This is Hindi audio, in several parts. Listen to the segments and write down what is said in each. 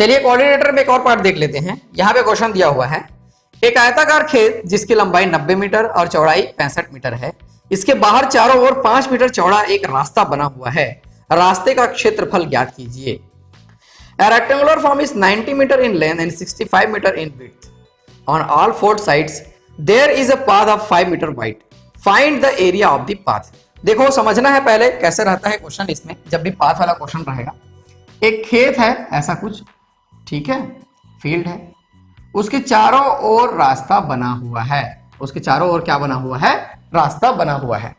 चलिए कोऑर्डिनेटर में एक और पार्ट देख लेते हैं। यहाँ पे क्वेश्चन दिया हुआ है, एक आयताकार खेत जिसकी लंबाई 90 मीटर और चौड़ाई 65 मीटर है, इसके बाहर चारों ओर 5 मीटर चौड़ा एक रास्ता बना हुआ है, रास्ते का क्षेत्रफल ज्ञात कीजिए। A rectangular form is 90 meter in length and 65 meter in width. On all four sides, there is a path of 5 meter wide. Find the area of the path. देखो समझना है पहले कैसे रहता है क्वेश्चन। इसमें जब भी पाथ वाला क्वेश्चन रहेगा, एक खेत है ऐसा कुछ, ठीक है, फील्ड है, उसके चारों ओर रास्ता बना हुआ है। उसके चारों ओर क्या बना हुआ है? रास्ता बना हुआ है।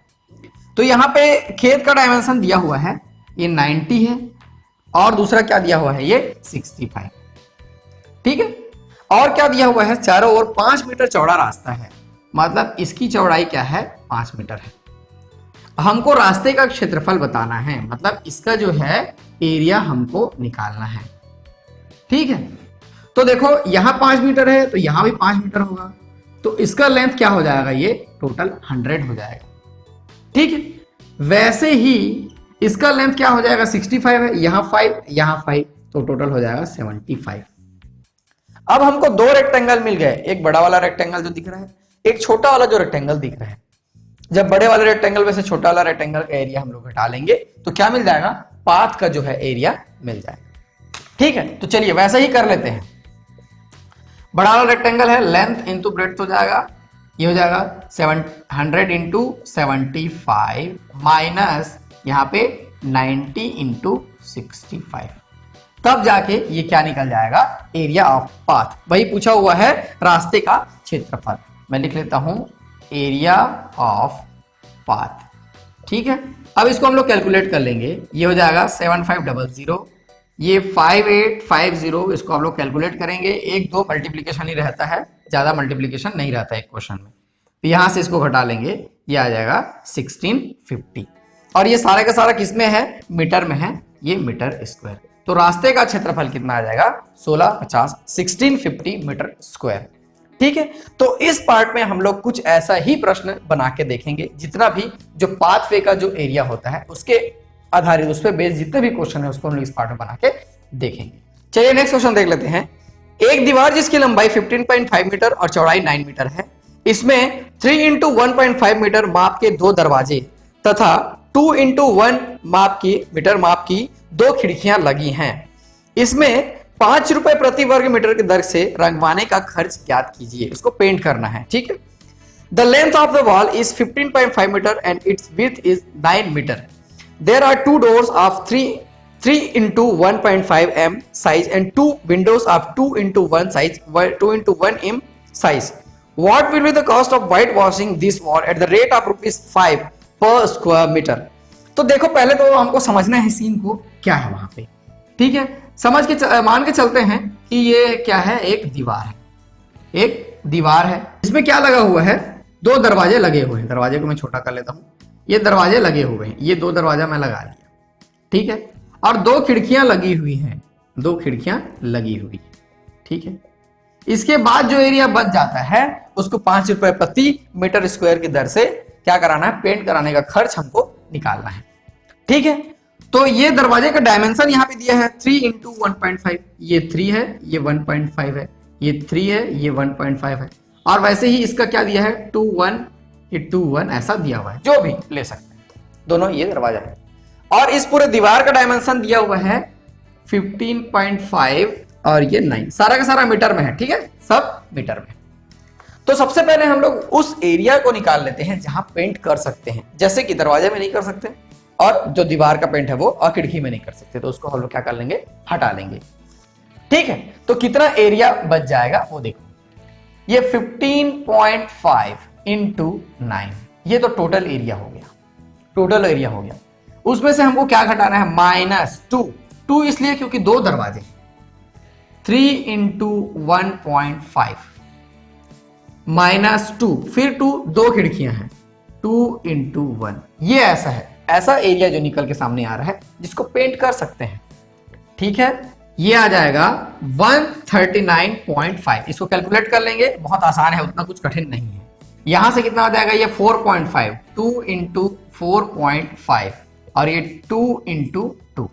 तो यहाँ पे खेत का डायमेंशन दिया हुआ है, ये 90 है और दूसरा क्या दिया हुआ है? ये 65, ठीक है। और क्या दिया हुआ है? चारों ओर 5 मीटर चौड़ा रास्ता है, मतलब इसकी चौड़ाई क्या है? 5 मीटर है। हमको रास्ते का क्षेत्रफल बताना है, मतलब इसका जो है एरिया हमको निकालना है, ठीक है। तो देखो यहां 5 मीटर है तो यहां भी 5 मीटर होगा, तो इसका लेंथ क्या हो जाएगा? ये टोटल 100 हो जाएगा, ठीक है। वैसे ही इसका लेंथ क्या हो जाएगा? 65 है, यहां 5 यहां 5, तो टोटल हो जाएगा 75। अब हमको दो रेक्टेंगल मिल गए, एक बड़ा वाला रेक्टेंगल जो दिख रहा है, एक छोटा वाला जो रेक्टेंगल दिख रहा है। जब बड़े वाले रेक्टेंगल में से छोटा वाला रेक्टेंगल का एरिया हम लोग घटा लेंगे तो क्या मिल जाएगा? पाथ का जो है एरिया मिल जाएगा, ठीक है। तो चलिए वैसे ही कर लेते हैं। बड़ा वाला रेक्टेंगल है, लेंथ इंटू ब्रेड्थ हो जाएगा, ये हो जाएगा 700 इंटू 75 माइनस यहाँ पे 90 इंटू 65, तब जाके ये क्या निकल जाएगा? Area of path. वही पूछा हुआ है रास्ते का क्षेत्रफल। मैं लिख लेता हूं एरिया ऑफ पाथ, ठीक है। अब इसको हम लोग कैलकुलेट कर लेंगे, ये हो जाएगा 7500, ये 5850, इसको हम लोग कैलकुलेट करेंगे। एक दो मल्टीप्लीकेशन ही रहता है, ज्यादा मल्टीप्लीकेशन नहीं रहता है एक क्वेश्चन में। तो यहां से इसको घटा लेंगे, ये आ जाएगा 1650। और ये सारा का सारा किस में है? मीटर में है, ये मीटर स्क्वायर। तो रास्ते का क्षेत्रफल कितना आ जाएगा? 1650, 1650 मीटर स्क्वायर, ठीक है। तो इस पार्ट में हम लोग कुछ ऐसा ही प्रश्न बना के देखेंगे, जितना भी जो पाथवे का जो एरिया होता है उसके आधारित, उस पर बेस्ड जितने भी क्वेश्चन है उसको हम लोग इस पार्ट में बना के देखेंगे। चलिए नेक्स्ट क्वेश्चन देख लेते हैं। एक दीवार जिसकी लंबाई 15.5 मीटर और चौड़ाई 9 मीटर है, इसमें 3 इंटू 1.5 मीटर माप के 2 दरवाजे तथा 2 इंटू 1 मीटर माप की 2 खिड़कियां लगी हैं। इसमें 5 रुपए प्रति वर्ग मीटर की दर से रंगवाने का खर्च ज्ञात कीजिए। इसको पेंट करना है, ठीक है। The length of the wall is 15.5 metre and its width is 9 metre. There are 2 doors of 3 into 1.5 m size and 2 windows of 2 into 1 size, 2 into 1 m size. What will be the cost of whitewashing this wall at the rate of ₹5 per square meter? तो देखो पहले तो हमको समझना है सीन को क्या है वहां पे, ठीक है। समझ के मान के चलते हैं कि ये क्या है? एक दीवार है, एक दीवार है। इसमें क्या लगा हुआ है? 2 दरवाजे लगे हुए हैं। दरवाजे को मैं छोटा कर लेता हूं, ये दरवाजे लगे हुए हैं, ये 2 दरवाजा मैं लगा लिया, ठीक है। और 2 खिड़कियां लगी हुई हैं, 2 खिड़कियां लगी हुई, ठीक है। इसके बाद जो एरिया बच जाता है उसको 5 रुपए प्रति मीटर स्क्वायर की दर से क्या कराना है? पेंट कराने का खर्च हमको निकालना है, ठीक है। तो ये दरवाजे का डायमेंशन यहाँ पे दिया है 3 इंटू 1.5, ये 3 है, ये 1.5 है, ये 3 है, ये 1.5 है। और वैसे ही इसका क्या दिया है? 2 1, ये 2 1 ऐसा दिया हुआ है, जो भी ले सकते हैं, दोनों ये दरवाजा है। और इस पूरे दीवार का डायमेंशन दिया हुआ है 15.5 और ये 9, सारा का सारा मीटर में है, ठीक है, सब मीटर में। तो सबसे पहले हम लोग उस एरिया को निकाल लेते हैं जहां पेंट कर सकते हैं, जैसे कि दरवाजे में नहीं कर सकते और जो दीवार का पेंट है वो और खिड़की में नहीं कर सकते, तो उसको हम लोग क्या कर लेंगे? हटा लेंगे, ठीक है। तो कितना एरिया बच जाएगा वो देखो, ये 15.5 इंटू 9, ये तो टोटल एरिया हो गया, टोटल एरिया हो गया। उसमें से हमको क्या घटाना है? -2 इसलिए क्योंकि 2 दरवाजे, 3 इंटू 1.5 -2, फिर 2 खिड़कियां हैं, 2 इंटू 1, ये ऐसा है, ऐसा एरिया जो निकल के सामने आ रहा है जिसको पेंट कर सकते हैं, ठीक है। ये आ जाएगा 139.5। इसको कैलकुलेट कर लेंगे, बहुत आसान है, उतना कुछ कठिन नहीं है। यहां से कितना आ जाएगा? ये 4.5, 2 इंटू 4.5 और ये 2 इंटू 2,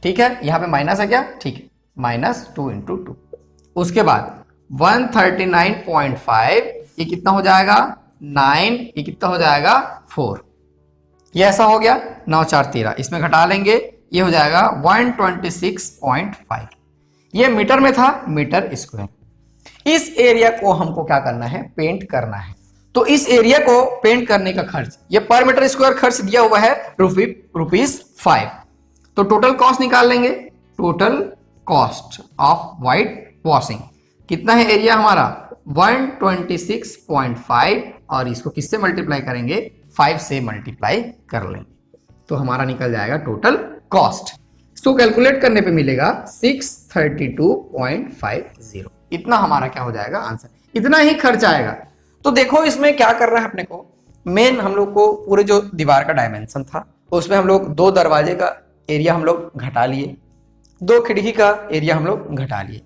ठीक है। यहां पे माइनस है क्या? ठीक है, माइनस 2 इंटू 2। उसके बाद 139.5, ये कितना हो जाएगा 9, ये कितना हो जाएगा 4। ये ऐसा हो गया 9 4 13, इसमें घटा लेंगे ये हो जाएगा 126.5। ये मीटर में था, मीटर स्क्वायर। इस एरिया को हमको क्या करना है, पेंट करना है। तो इस एरिया को पेंट करने का खर्च, ये पर मीटर स्क्वायर खर्च दिया हुआ है ₹5। तो टोटल कॉस्ट निकाल लेंगे। Total cost of white washing कितना है एरिया हमारा 126.5, और इसको किससे मल्टीप्लाई करेंगे 5 से मल्टीप्लाई कर लेंगे तो हमारा निकल जाएगा टोटल कॉस्ट। इसको कैलकुलेट करने पे मिलेगा 632.50। इतना हमारा क्या हो जाएगा आंसर, इतना ही खर्च आएगा। तो देखो इसमें क्या करना है अपने को, मेन हम लोग को पूरे जो दीवार का डायमेंशन था उसमें हम लोग 2 दरवाजे का एरिया हम लोग घटा लिए, 2 खिड़की का एरिया हम लोग घटा लिए,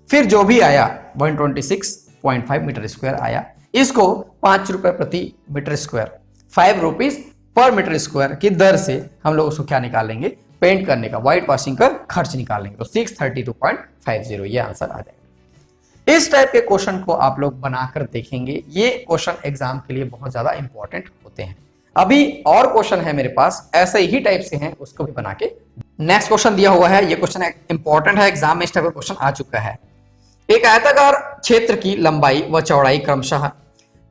फिर जो भी आया 126.5 मीटर स्क्वायर आया, इसको 5 रुपए प्रति metre square, 5 rupees per metre square की दर से हम लोग उसको क्या निकालेंगे, पेंट करने का, व्हाइट वॉशिंग का खर्च निकालेंगे। तो 632.50 ये आंसर आ जाएगा। इस टाइप के क्वेश्चन को आप लोग बनाकर देखेंगे, ये क्वेश्चन एग्जाम के लिए बहुत ज्यादा इंपॉर्टेंट होते हैं। अभी और क्वेश्चन है मेरे पास ऐसे ही टाइप से हैं, उसको भी बना के। नेक्स्ट क्वेश्चन दिया हुआ है, ये क्वेश्चन इंपॉर्टेंट है, एग्जाम में इस टाइप का क्वेश्चन आ चुका है। एक आयताकार क्षेत्र की लंबाई व चौड़ाई क्रमशः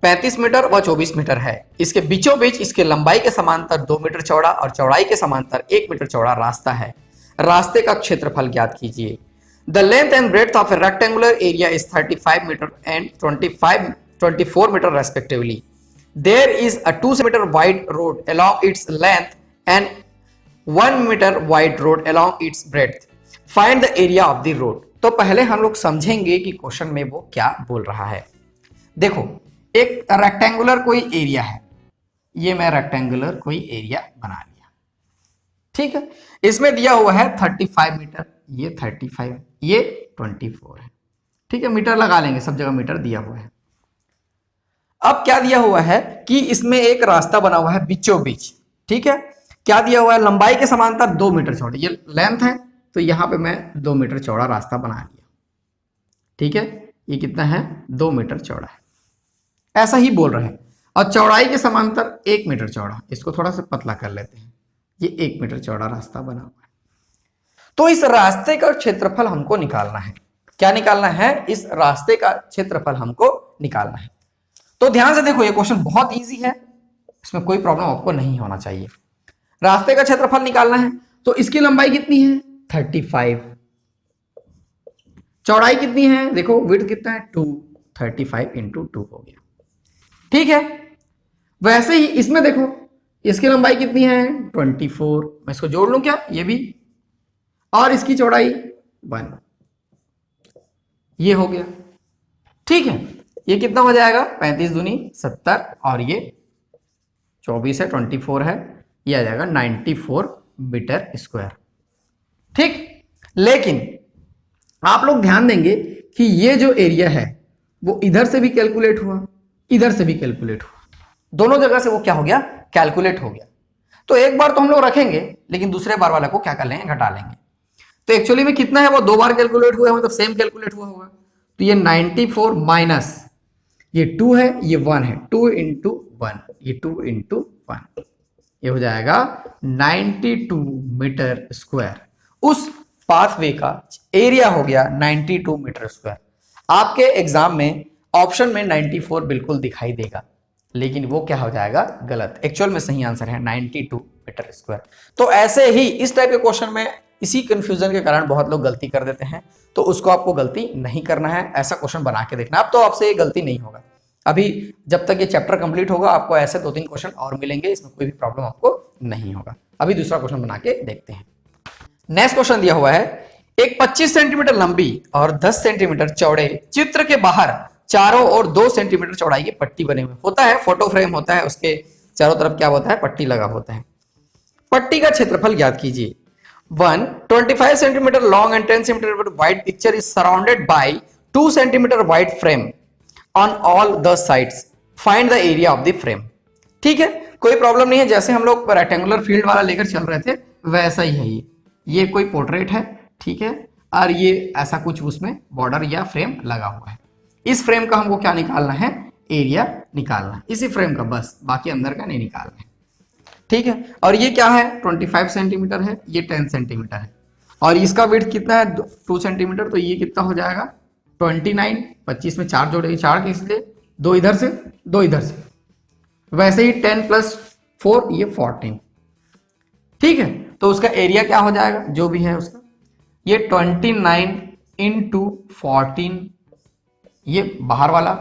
35 मीटर व 24 मीटर है। इसके बीचों बीच इसके लंबाई के समांतर 2 मीटर चौड़ा और चौड़ाई के समांतर 1 मीटर चौड़ा रास्ता है। रास्ते का क्षेत्रफल ज्ञात कीजिए। The length and breadth of a rectangular area is 35 meter and 24 meter respectively. There is a 2 meter wide road along its length and 1 meter wide road along its breadth. Find the area of the road. तो पहले हम लोग समझेंगे कि क्वेश्चन में वो क्या बोल रहा है। देखो एक रेक्टेंगुलर कोई एरिया है, ये मैं रेक्टेंगुलर कोई एरिया बना लिया, ठीक है। इसमें दिया हुआ है 35 मीटर, ये 35, ये 24 है, ठीक है। मीटर लगा लेंगे, सब जगह मीटर दिया हुआ है। अब क्या दिया हुआ है कि इसमें एक रास्ता बना हुआ है बीचों बीच, ठीक है। क्या दिया हुआ है, लंबाई के समांतर 2 मीटर चौड़ा, ये लेंथ है तो यहां पे मैं 2 मीटर चौड़ा रास्ता बना लिया, ठीक है। ये कितना है 2 मीटर चौड़ा है, ऐसा ही बोल रहे हैं। और चौड़ाई के समांतर 1 मीटर चौड़ा, इसको थोड़ा सा पतला कर लेते हैं, ये 1 मीटर चौड़ा रास्ता बना हुआ है। तो इस रास्ते का क्षेत्रफल हमको निकालना है। क्या निकालना है, इस रास्ते का क्षेत्रफल हमको निकालना है। तो ध्यान से देखो, ये क्वेश्चन बहुत इजी है, इसमें कोई प्रॉब्लम आपको नहीं होना चाहिए। रास्ते का क्षेत्रफल निकालना है तो इसकी लंबाई कितनी है 35, चौड़ाई कितनी है, देखो विड्थ कितना है 2, 35 इंटू 2 हो गया, ठीक है। वैसे ही इसमें देखो इसकी लंबाई कितनी है 24, मैं इसको जोड़ लूं क्या, ये भी, और इसकी चौड़ाई 1, ये हो गया, ठीक है। ये कितना हो जाएगा 35 दूनी 70, और ये 24 है 24 है, ये आ जाएगा 94 मीटर स्क्वायर, ठीक। लेकिन आप लोग ध्यान देंगे कि ये जो एरिया है वो इधर से भी कैलकुलेट हुआ, इधर से भी कैलकुलेट हुआ, दोनों जगह से वो क्या हो गया, कैलकुलेट हो गया। तो एक बार तो हम लोग रखेंगे, लेकिन दूसरे बार वाला को क्या कर लेंगे, घटा लेंगे। तो एक्चुअली में कितना है, वो 2 बार कैलकुलेट हुआ है, मतलब सेम कैलकुलेट हुआ होगा। तो ये 94 माइनस ये 2 है, ये 1 है, 2 इंटू 1, ये 2 इंटू 1, ये हो जाएगा 92 मीटर स्क्वायर। उस पाथवे का एरिया हो गया 92 मीटर स्क्वायर। आपके एग्जाम में ऑप्शन में 94 बिल्कुल दिखाई देगा, लेकिन वो क्या हो जाएगा, गलत। एक्चुअल में सही आंसर है 92 मीटर स्क्वायर। तो ऐसे ही इस टाइप के क्वेश्चन में इसी कंफ्यूजन के कारण बहुत लोग गलती कर देते हैं, तो उसको आपको गलती नहीं करना है, ऐसा क्वेश्चन बना के देखना। अब तो आपसे ये गलती नहीं होगा, अभी जब तक ये चैप्टर कंप्लीट होगा आपको ऐसे 2-3 क्वेश्चन और मिलेंगे, इसमें कोई भी प्रॉब्लम आपको नहीं होगा। अभी दूसरा क्वेश्चन बना के देखते हैं। नेक्स्ट क्वेश्चन दिया हुआ है, एक 25 सेंटीमीटर लंबी और 10 सेंटीमीटर चौड़े चित्र के बाहर चारों ओर 2 सेंटीमीटर चौड़ाई की पट्टी बने हुए होता है, फोटो फ्रेम होता है, उसके चारों तरफ क्या होता है, पट्टी लगा होता है। पट्टी का क्षेत्रफल ज्ञात कीजिए। 1 25 centimetre long and 10 centimetre wide picture is surrounded by 2 centimetre wide frame on all the sides, find the area of the frame. ठीक है, कोई प्रॉब्लम नहीं है, जैसे हम लोग रेक्टेंगुलर फील्ड वाला लेकर चल रहे थे वैसा ही है ये कोई पोर्ट्रेट है, ठीक है। और ये ऐसा कुछ उसमें बॉर्डर या फ्रेम लगा हुआ है। इस फ्रेम का हमको क्या निकालना है, एरिया निकालना है इसी फ्रेम का, बस बाकी अंदर का नहीं निकालना है। ठीक है, और ये क्या है 25 सेंटीमीटर है, ये 10 सेंटीमीटर है, और इसका विड्थ कितना है 2 सेंटीमीटर, तो ये कितना हो जाएगा 29। 25 में 4 जोड़ेंगे, 4 किस लिए, 2 इधर से 2 इधर से, वैसे ही 10 + 4 ये 14। ठीक है, तो उसका एरिया क्या हो जाएगा जो भी है उसका, ये 29 × 14, ये बाहर वाला,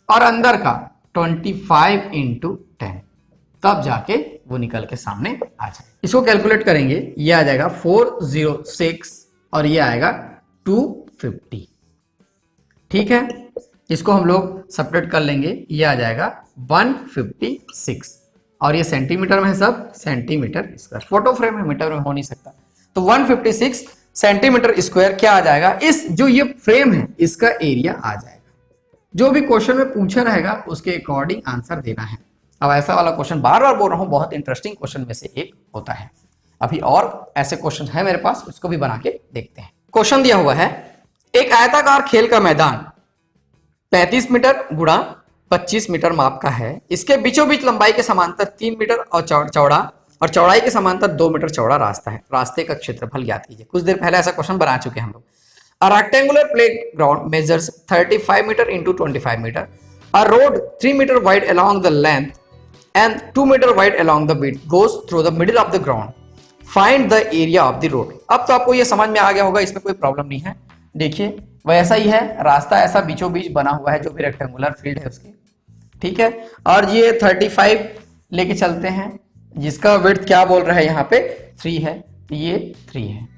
और अंदर का 25 × 10, तब जाके वो निकल के सामने आ जाए। इसको कैलकुलेट करेंगे, ये आ जाएगा 406 और ये आएगा 250। ठीक है, इसको हम लोग सब्ट्रैक्ट कर लेंगे, ये आ जाएगा 156, और ये सेंटीमीटर में है सब, सेंटीमीटर स्क्वायर, फोटो फ्रेम है मीटर में हो नहीं सकता, तो 156 सेंटीमीटर स्क्वायर क्या आ जाएगा, इस जो ये फ्रेम है इसका एरिया आ जाएगा। जो भी क्वेश्चन में पूछा रहेगा उसके अकॉर्डिंग आंसर देना है। अब ऐसा वाला क्वेश्चन बार बार बोल रहा हूं, बहुत इंटरेस्टिंग क्वेश्चन में से एक होता है। अभी और ऐसे क्वेश्चन है मेरे पास, उसको भी बना के देखते हैं। क्वेश्चन दिया हुआ है, एक आयताकार खेल का मैदान 35 मीटर गुणा 25 मीटर माप का है, इसके बीचों बीच लंबाई के समांतर 3 मीटर और चौड़ा और चौड़ाई के समांतर 2 मीटर चौड़ा रास्ता है, रास्ते का क्षेत्रफल ज्ञात कीजिए। कुछ देर पहले ऐसा क्वेश्चन बना चुके हैं हम लोग। A rectangular playground measures 35 meter into 25 meter. A road 3 meter wide along the length and 2 meter wide along the width goes through the middle of the ground. Find the area of the road. अब तो आपको ये समझ में आ गया होगा, इसमें कोई प्रॉब्लम नहीं है। देखिए वैसा ही है, रास्ता ऐसा बीचों बीच बना हुआ है जो भी रेक्टेंगुलर फील्ड है उसकी। ठीक है, और ये 35 लेके चलते हैं, जिसका विड्थ क्या बोल रहा है यहाँ पे 3 है, ये 3 है,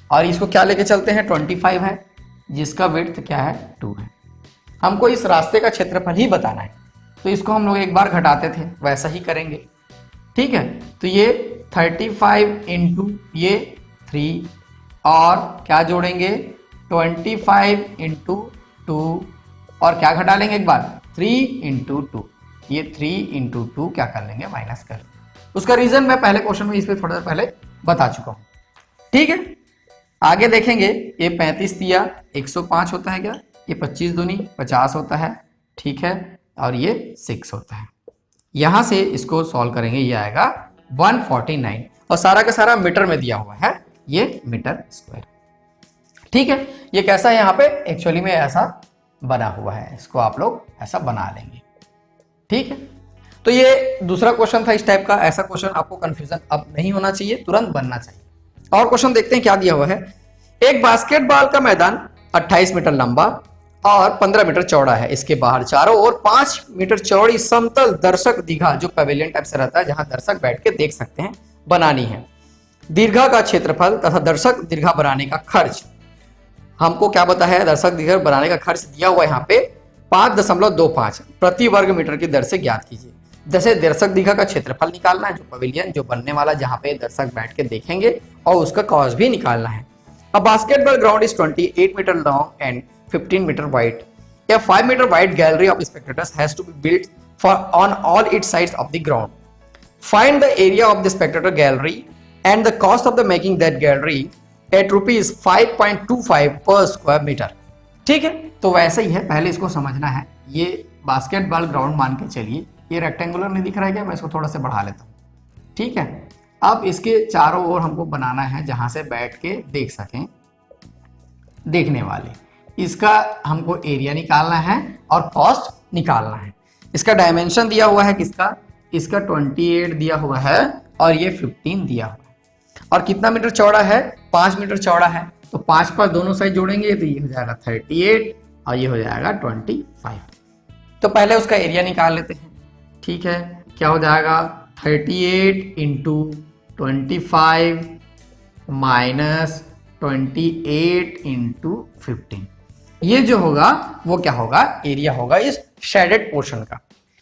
और इसको क्या लेके चलते हैं 25 है, जिसका विड्थ क्या है 2 है। हमको इस रास्ते का क्षेत्रफल ही बताना है, तो इसको हम लोग एक बार घटाते थे, वैसा ही करेंगे। ठीक है, तो ये 35 × ये 3 और क्या जोड़ेंगे 25 × 2 और क्या घटा लेंगे एक बार 3 × 2, ये 3 × 2 क्या कर लेंगे माइनस कर लेंगे। उसका रीजन मैं पहले क्वेश्चन में इसमें थोड़ा देर पहले बता चुका हूं। ठीक है, आगे देखेंगे, ये 35 दिया 105 होता है क्या, ये 25 दूनी 50 होता है। ठीक है, और ये 6 होता है। यहां से इसको सॉल्व करेंगे, ये आएगा 149 और सारा का सारा मीटर में दिया हुआ है, ये मीटर स्क्वायर। ठीक है, ये कैसा है यहाँ पे एक्चुअली में ऐसा बना हुआ है, इसको आप लोग ऐसा बना लेंगे। ठीक है, तो ये दूसरा क्वेश्चन था इस टाइप का। ऐसा क्वेश्चन आपको कंफ्यूजन अब नहीं होना चाहिए, तुरंत बनना चाहिए। और क्वेश्चन देखते हैं क्या दिया हुआ है। एक बास्केटबॉल का मैदान 28 मीटर लंबा और 15 मीटर चौड़ा है, इसके बाहर चारों ओर 5 मीटर चौड़ी समतल दर्शक दीघा, जो पवेलियन टाइप से रहता है जहां दर्शक बैठ के देख सकते हैं, बनानी है। दीर्घा का क्षेत्रफल तथा दर्शक दीर्घा बनाने का खर्च, हमको क्या बताया है, दर्शक दीर्घा बनाने का खर्च दिया हुआ है यहाँ पे 5.25 प्रति वर्ग मीटर की दर से ज्ञात कीजिए। जैसे दर्शक दीघा का क्षेत्रफल निकालना है, जो पवेलियन जो बनने वाला जहां पे दर्शक बैठ के देखेंगे, और उसका कॉस्ट भी निकालना है। A basketball ground is 28 meter long and 15 meter wide. A 5 meter wide gallery of spectators has to be built on all its sides of the ground. Find the area of the spectator gallery and the cost of the making that gallery at rupees 5.25 per square meter. ठीक है, तो वैसे ही है, पहले इसको समझना है। ये बास्केटबॉल ग्राउंड मान के चलिए, ये रेक्टेंगुलर नहीं दिख रहा है क्या, मैं इसको थोड़ा सा बढ़ा लेता हूँ। ठीक है, अब इसके चारों ओर हमको बनाना है जहां से बैठ के देख सकें देखने वाले। इसका हमको एरिया निकालना है और कॉस्ट निकालना है। इसका डायमेंशन दिया हुआ है किसका, इसका 28 दिया हुआ है और ये 15 दिया हुआ है, और कितना मीटर चौड़ा है 5 मीटर चौड़ा है, तो 5 पर दोनों साइड जोड़ेंगे तो ये हो जाएगा 38 और ये हो जाएगा 25। तो पहले उसका एरिया निकाल लेते हैं। ठीक है, क्या हो जाएगा 38 × 25 माइनस 28 × 15, ये जो होगा वो क्या होगा, एरिया होगा इस शेडेड पोर्शन का।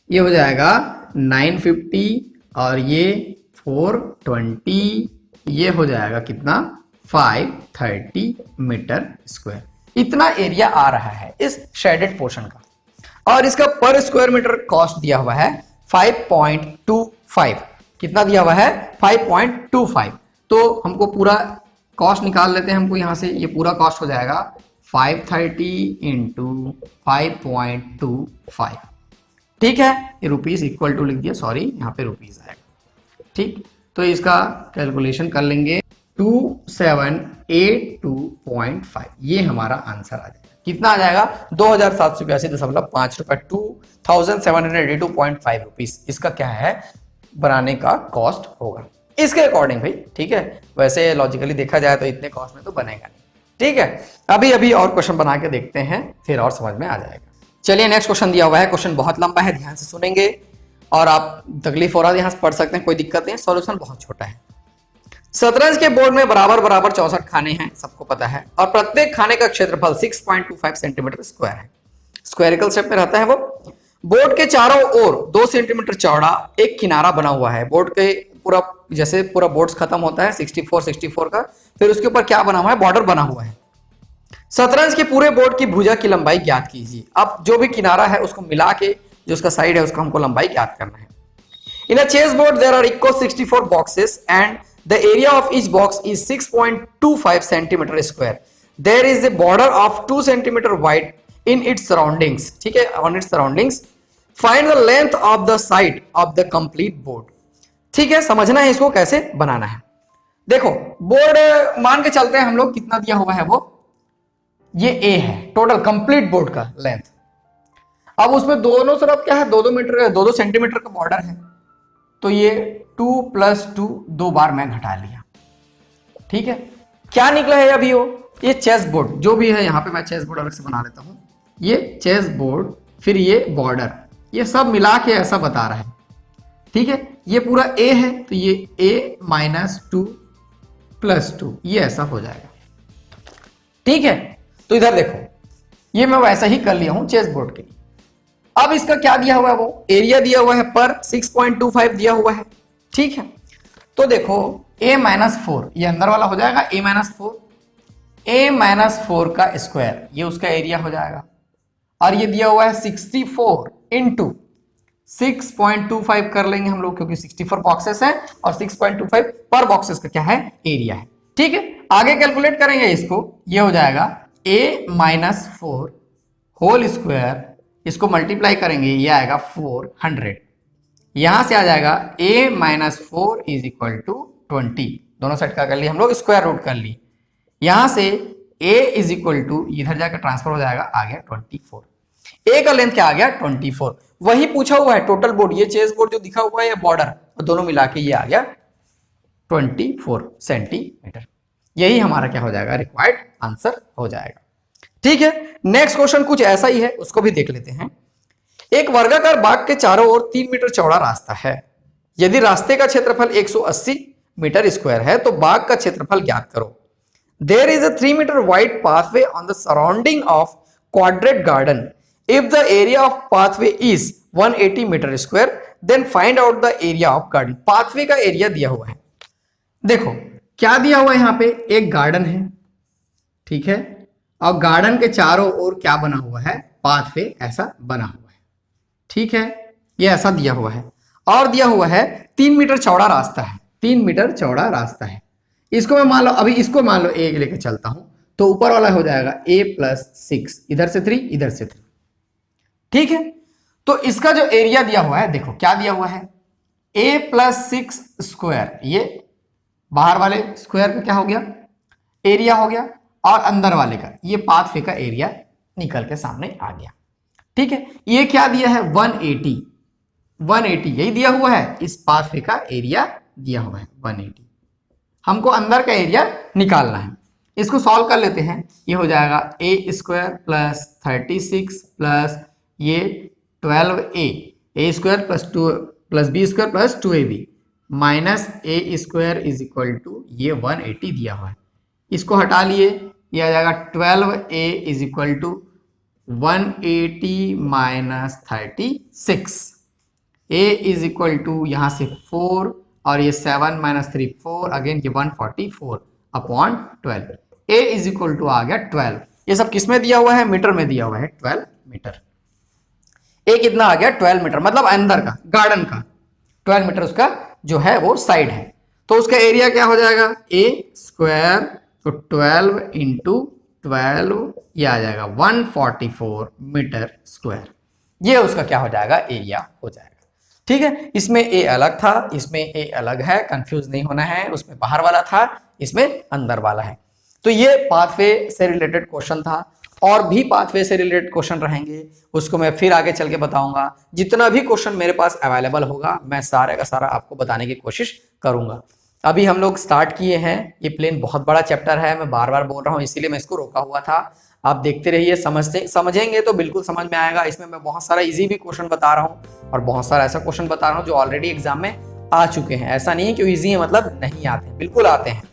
ये हो जाएगा 950 और ये 420, ये हो जाएगा कितना 530 मीटर स्क्वायर। इतना एरिया आ रहा है इस शेडेड पोर्शन का, और इसका पर स्क्वायर मीटर कॉस्ट दिया हुआ है 5.25। कितना दिया हुआ है 5.25। तो हमको पूरा कॉस्ट निकाल लेते हैं हमको यहाँ से। ये पूरा कॉस्ट हो जाएगा 530 इंटू 5.25। ठीक है, ये रुपीज इक्वल टू लिख दिया, सॉरी यहाँ पे रुपीज आएगा। ठीक, तो इसका कैलकुलेशन कर लेंगे 2782.5, ये हमारा आंसर आ जाएगा। कितना आ जाएगा? 2782.5 रुपए, 2782.5 रुपीज इसका क्या है बनाने का कॉस्ट होगा इसके अकॉर्डिंग भाई। ठीक है, वैसे लॉजिकली देखा जाए तो इतने कॉस्ट में तो बनेगा नहीं। ठीक है, अभी और क्वेश्चन बना के देखते हैं, फिर और समझ में आ जाएगा। चलिए नेक्स्ट क्वेश्चन दिया हुआ है, क्वेश्चन बहुत लंबा है, ध्यान से सुनेंगे और आप तकलीफ हो रहा है यहाँ से पढ़ सकते हैं, कोई दिक्कत नहीं है, सॉल्यूशन बहुत छोटा है। शतरंज के बोर्ड में बराबर 64 खाने हैं, सबको पता है, और प्रत्येक खाने का क्षेत्रफल 6.25 सेंटीमीटर स्क्वायर है। स्क्वायरिकल शेप में रहता है वो। बोर्ड के चारों ओर 2 सेंटीमीटर चौड़ा एक किनारा बना हुआ है। बोर्ड के पूरा, जैसे पूरा बोर्ड खत्म होता है 64 का, फिर उसके ऊपर क्या बना हुआ है? बॉर्डर बना हुआ है। शतरंज के पूरे बोर्ड की भुजा की लंबाई ज्ञात कीजिए। अब जो भी किनारा है उसको मिला के जो उसका साइड है उसका हमको लंबाई ज्ञात करना है। In a chess board there are equal 64 boxes and the area of each box is 6.25 centimetre square. There is a border of 2 centimetre wide in its surroundings. ठीक है, on its surroundings. Find the length of the side of the complete board. ठीक है, समझना है इसको कैसे बनाना है। देखो, बोर्ड मान के चलते हैं हम लोग, कितना दिया हुआ है वो, ये ए है टोटल कंप्लीट बोर्ड का लेंथ। अब उसमें दोनों तरफ क्या है? 2-2 मीटर, 2-2 सेंटीमीटर का बॉर्डर है, तो ये 2 + 2 2 बार मैं घटा लिया। ठीक है, क्या निकला है अभी वो? ये चेस बोर्ड जो भी है, यहां पे मैं चेस बोर्ड अलग से बना लेता हूं। ये चेस बोर्ड, फिर ये बॉर्डर, ये सब मिला के ऐसा बता रहा है। ठीक है, ये पूरा ए है तो ये a - 2 + 2, ये ऐसा हो जाएगा। ठीक है, तो इधर देखो, ये मैं वैसा ही कर लिया हूं चेस बोर्ड के लिए। अब इसका क्या दिया हुआ है? वो एरिया दिया हुआ है पर 6.25 दिया हुआ है। ठीक है, तो देखो a - 4, ये अंदर वाला हो जाएगा a - 4, a - 4 का स्क्वायर, ये उसका एरिया हो जाएगा। और ये दिया हुआ है 64 इंटू 6.25 कर लेंगे हम लोग, क्योंकि 64 बॉक्सेस हैं और 6.25 पर बॉक्सेस का क्या है? एरिया है। ठीक है, आगे कैलकुलेट करेंगे इसको, ये हो जाएगा a - 4 होल स्क्वायर, इसको मल्टीप्लाई करेंगे, ये आएगा 400। यहां से आ जाएगा a - 4 = 20, दोनों साइड का कर लिए हम लोग, स्क्वायर रूट कर ली। यहां से a = इधर जाकर ट्रांसफर हो जाएगा, आ गया 24। a का लेंथ क्या आ गया? 24। वही पूछा हुआ है टोटल बोर्ड, ये चेस बोर्ड जो दिखा हुआ है, ये बॉर्डर, और दोनों मिला के ये आ गया 24 सेंटीमीटर। यही हमारा क्या हो जाएगा? रिक्वायर्ड आंसर हो जाएगा। ठीक है, नेक्स्ट क्वेश्चन कुछ ऐसा ही है, उसको भी देख लेते हैं। एक वर्गाकार बाग के चारों ओर 3 मीटर चौड़ा रास्ता है। यदि रास्ते का क्षेत्रफल 180 मीटर स्क्वायर है तो बाग का क्षेत्रफल ज्ञात करो। There is a 3 metre wide pathway on the surrounding of quadrate garden. If the area of pathway is 180 metre square then find out the area of garden. Pathway का एरिया दिया हुआ है। देखो क्या दिया हुआ है, यहाँ पे एक गार्डन है, ठीक है, और गार्डन के चारों ओर क्या बना हुआ है? पाथवे ऐसा बना हुआ है। ठीक है, ये ऐसा दिया हुआ है, और दिया हुआ है 3 मीटर चौड़ा रास्ता है। 3 मीटर चौड़ा रास्ता है। इसको मैं मान लो, अभी इसको मान लो a लेके चलता हूं, तो ऊपर वाला हो जाएगा a + 6, इधर से 3, इधर से 3। ठीक है, तो इसका जो एरिया दिया हुआ है, देखो क्या दिया हुआ है? a + 6 स्क्वायर, ये बाहर वाले स्क्वायर का क्या हो गया? एरिया हो गया, और अंदर वाले का, ये पाथवे का एरिया निकल के सामने आ गया। ठीक है, ये क्या दिया है? 180 यही दिया हुआ है, इस पाथवे का एरिया दिया हुआ है 180। हमको अंदर का एरिया निकालना है। इसको सॉल्व कर लेते हैं। ये हो जाएगा a² + 36 प्लस ये 12a, a² + 2 + b² + 2ab minus a² = ये 180 दिया हुआ है। इसको हटा लिए, ये आ जाएगा 12a = 180 - 36। a = यहाँ से 4 और ये 7 - 3 4, अगेन ये 144/12। a = आ गया 12। ये सब किस में दिया हुआ है? मीटर में दिया हुआ है, 12 मीटर। a कितना आ गया? 12 मीटर, मतलब अंदर का, गार्डन का 12 मीटर उसका जो है वो साइड है। तो उसका एरिया क्या हो जाएगा? a² तो 12 इंटू 12 ये आ जाएगा 144 मीटर स्क्वायर। ये उसका क्या हो जाएगा, एरिया हो जाएगा। ठीक है, इसमें ए अलग था, इसमें ए अलग है, कंफ्यूज नहीं होना है। उसमें बाहर वाला था, इसमें अंदर वाला है। तो ये पाथवे से रिलेटेड क्वेश्चन था। और भी पाथवे से रिलेटेड क्वेश्चन रहेंगे, उसको मैं फिर आगे चल के बताऊंगा। जितना भी क्वेश्चन मेरे पास अवेलेबल होगा मैं सारे का सारा आपको बताने की कोशिश करूंगा। अभी हम लोग स्टार्ट किए हैं। ये प्लेन बहुत बड़ा चैप्टर है, मैं बार बार बोल रहा हूँ, इसीलिए मैं इसको रोका हुआ था। आप देखते रहिए, समझेंगे तो बिल्कुल समझ में आएगा। इसमें मैं बहुत सारा इजी भी क्वेश्चन बता रहा हूँ और बहुत सारा ऐसा क्वेश्चन बता रहा हूँ जो ऑलरेडी एग्जाम में आ चुके हैं। ऐसा नहीं है कि इजी है मतलब नहीं आते, बिल्कुल आते हैं।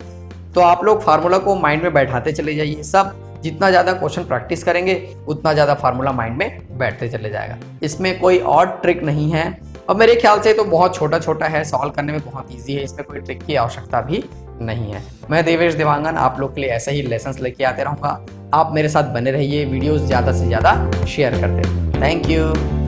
तो आप लोग फार्मूला को माइंड में बैठाते चले जाइए। सब जितना ज़्यादा क्वेश्चन प्रैक्टिस करेंगे उतना ज़्यादा फार्मूला माइंड में बैठते चले जाएगा। इसमें कोई और ट्रिक नहीं है और मेरे ख्याल से तो बहुत छोटा छोटा है, सॉल्व करने में बहुत ईजी है। इसमें कोई ट्रिक की आवश्यकता भी नहीं है। मैं देवेश देवांगन आप लोग के लिए ऐसे ही लेसन्स लेके आते रहूँगा। आप मेरे साथ बने रहिए, वीडियोस ज़्यादा से ज़्यादा शेयर करते रहिए। Thank you.